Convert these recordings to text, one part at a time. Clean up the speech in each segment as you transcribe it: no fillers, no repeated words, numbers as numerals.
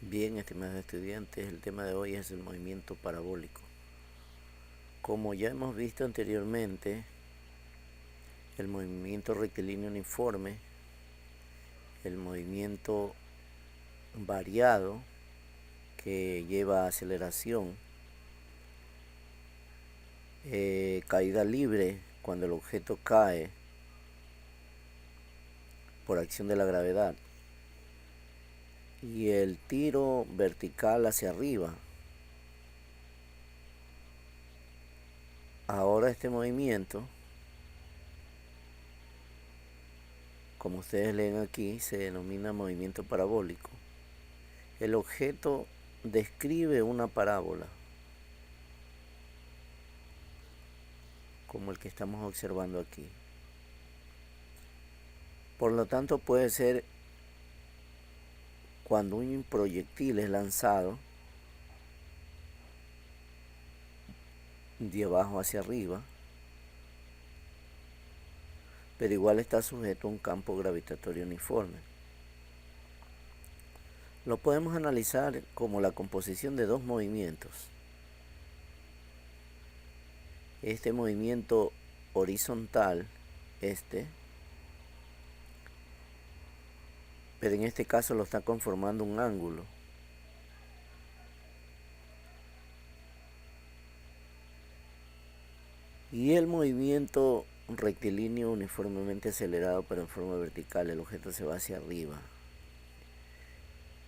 Bien, estimados estudiantes, el tema de hoy es el movimiento parabólico. Como ya hemos visto anteriormente, el movimiento rectilíneo uniforme, el movimiento variado que lleva a aceleración, caída libre cuando el objeto cae por acción de la gravedad, y el tiro vertical hacia arriba. Ahora este movimiento, como ustedes leen aquí, se denomina movimiento parabólico. El objeto describe una parábola, como el que estamos observando aquí. Por lo tanto, puede ser cuando un proyectil es lanzado de abajo hacia arriba, pero igual está sujeto a un campo gravitatorio uniforme. Lo podemos analizar como la composición de dos movimientos. Este movimiento horizontal, pero en este caso lo está conformando un ángulo. Y el movimiento rectilíneo uniformemente acelerado pero en forma vertical, el objeto se va hacia arriba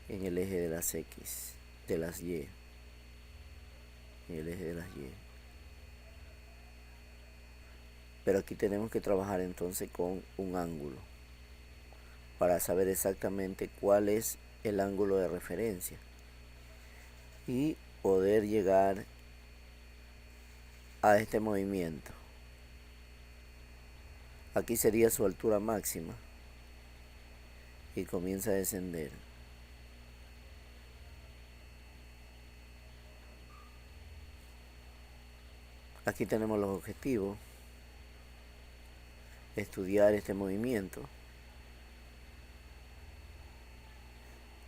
en el eje de las X, de las Y, en el eje de las Y. Pero aquí tenemos que trabajar entonces con un ángulo para saber exactamente cuál es el ángulo de referencia y poder llegar a este movimiento. Aquí sería su altura máxima y comienza a descender. Aquí tenemos los objetivos: estudiar este movimiento,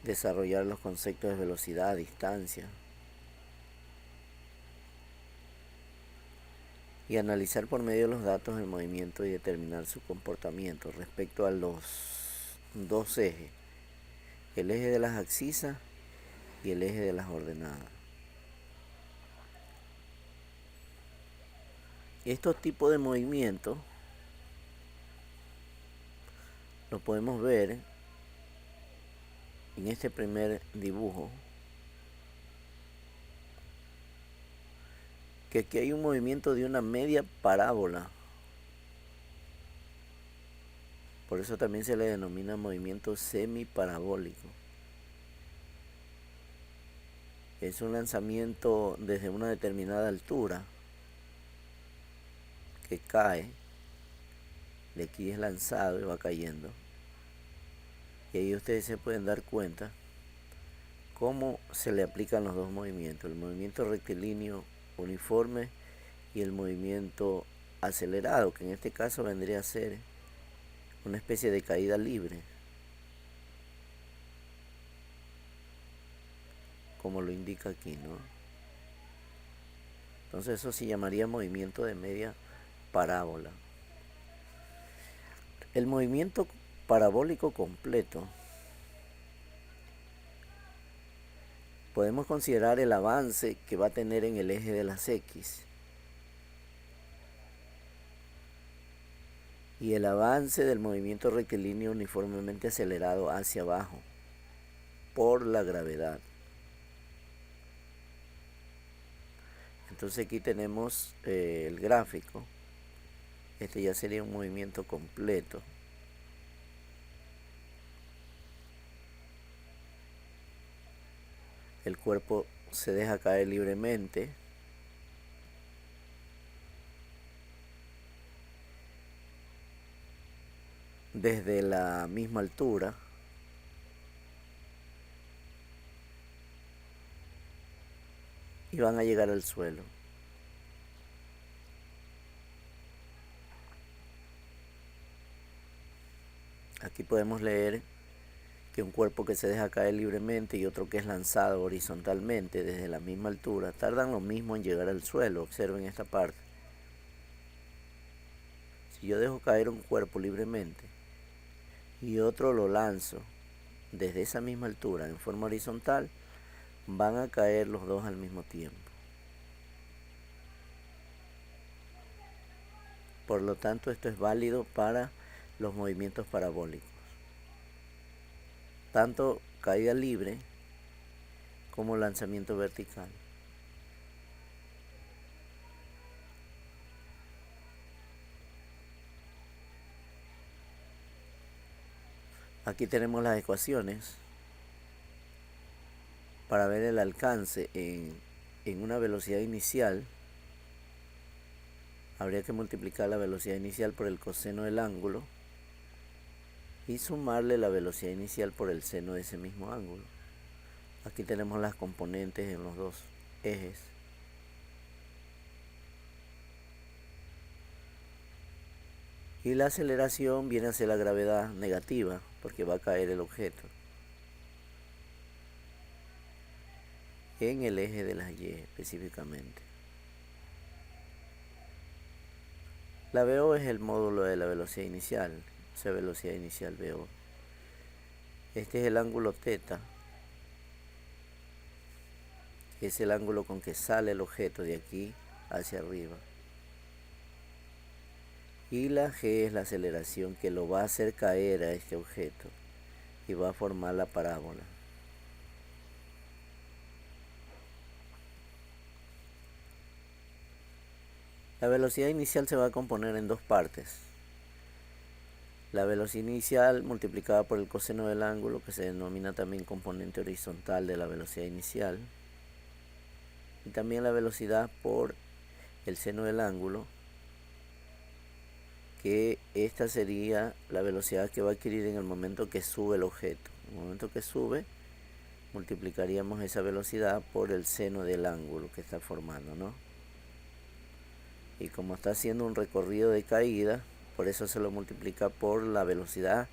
desarrollar los conceptos de velocidad, distancia y analizar por medio de los datos el movimiento y determinar su comportamiento respecto a los dos ejes, el eje de las abscisas y el eje de las ordenadas. Estos tipos de movimientos los podemos ver en este primer dibujo, que aquí hay un movimiento de una media parábola. Por eso también se le denomina movimiento semiparabólico. Es un lanzamiento desde una determinada altura que cae, de aquí es lanzado y va cayendo. Y ahí ustedes se pueden dar cuenta cómo se le aplican los dos movimientos, el movimiento rectilíneo uniforme y el movimiento acelerado, que en este caso vendría a ser una especie de caída libre, como lo indica aquí, ¿no? Entonces eso se llamaría movimiento de media parábola. El movimiento parabólico completo podemos considerar el avance que va a tener en el eje de las X y el avance del movimiento rectilíneo uniformemente acelerado hacia abajo por la gravedad. Entonces aquí tenemos el gráfico. Este ya sería un movimiento completo. El cuerpo se deja caer libremente. Desde la misma altura. Y van a llegar al suelo. Aquí podemos leer que un cuerpo que se deja caer libremente y otro que es lanzado horizontalmente desde la misma altura, tardan lo mismo en llegar al suelo. Observen esta parte. Si yo dejo caer un cuerpo libremente y otro lo lanzo desde esa misma altura en forma horizontal, van a caer los dos al mismo tiempo. Por lo tanto, esto es válido para los movimientos parabólicos. Tanto caída libre como lanzamiento vertical. Aquí tenemos las ecuaciones para ver el alcance en una velocidad inicial. Habría que multiplicar la velocidad inicial por el coseno del ángulo y sumarle la velocidad inicial por el seno de ese mismo ángulo. Aquí tenemos las componentes en los dos ejes. Y la aceleración viene a ser la gravedad negativa, porque va a caer el objeto en el eje de las Y específicamente. La VO es el módulo de la velocidad inicial, o sea, velocidad inicial VO. Este es el ángulo θ, que es el ángulo con que sale el objeto de aquí hacia arriba. Y la G es la aceleración que lo va a hacer caer a este objeto y va a formar la parábola. La velocidad inicial se va a componer en dos partes. La velocidad inicial multiplicada por el coseno del ángulo, que se denomina también componente horizontal de la velocidad inicial. Y también la velocidad por el seno del ángulo, que esta sería la velocidad que va a adquirir en el momento que sube el objeto. En el momento que sube, multiplicaríamos esa velocidad por el seno del ángulo que está formando, ¿no? Y como está haciendo un recorrido de caída, por eso se lo multiplica por la velocidad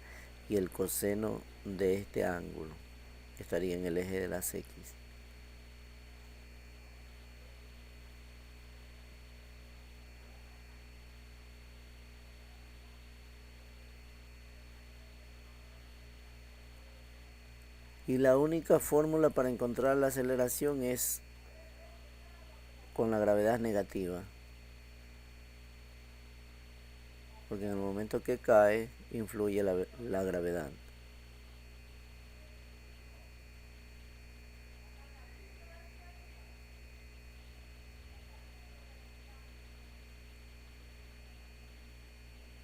y el coseno de este ángulo, que estaría en el eje de las X. Y la única fórmula para encontrar la aceleración es con la gravedad negativa. Porque en el momento que cae, influye la gravedad.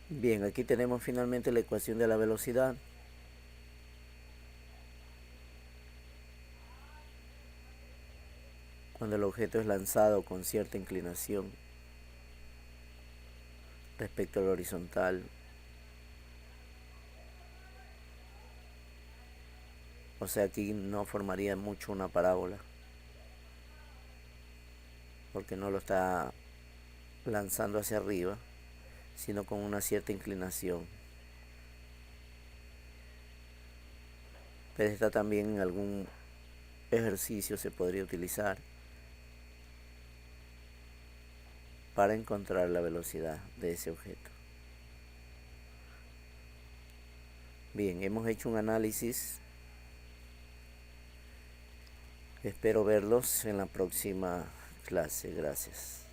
Bien, aquí tenemos finalmente la ecuación de la velocidad. Cuando el objeto es lanzado con cierta inclinación respecto al horizontal. O sea, aquí no formaría mucho una parábola, porque no lo está lanzando hacia arriba, sino con una cierta inclinación. Pero esta también en algún ejercicio se podría utilizar para encontrar la velocidad de ese objeto. Bien, hemos hecho un análisis. Espero verlos en la próxima clase. Gracias.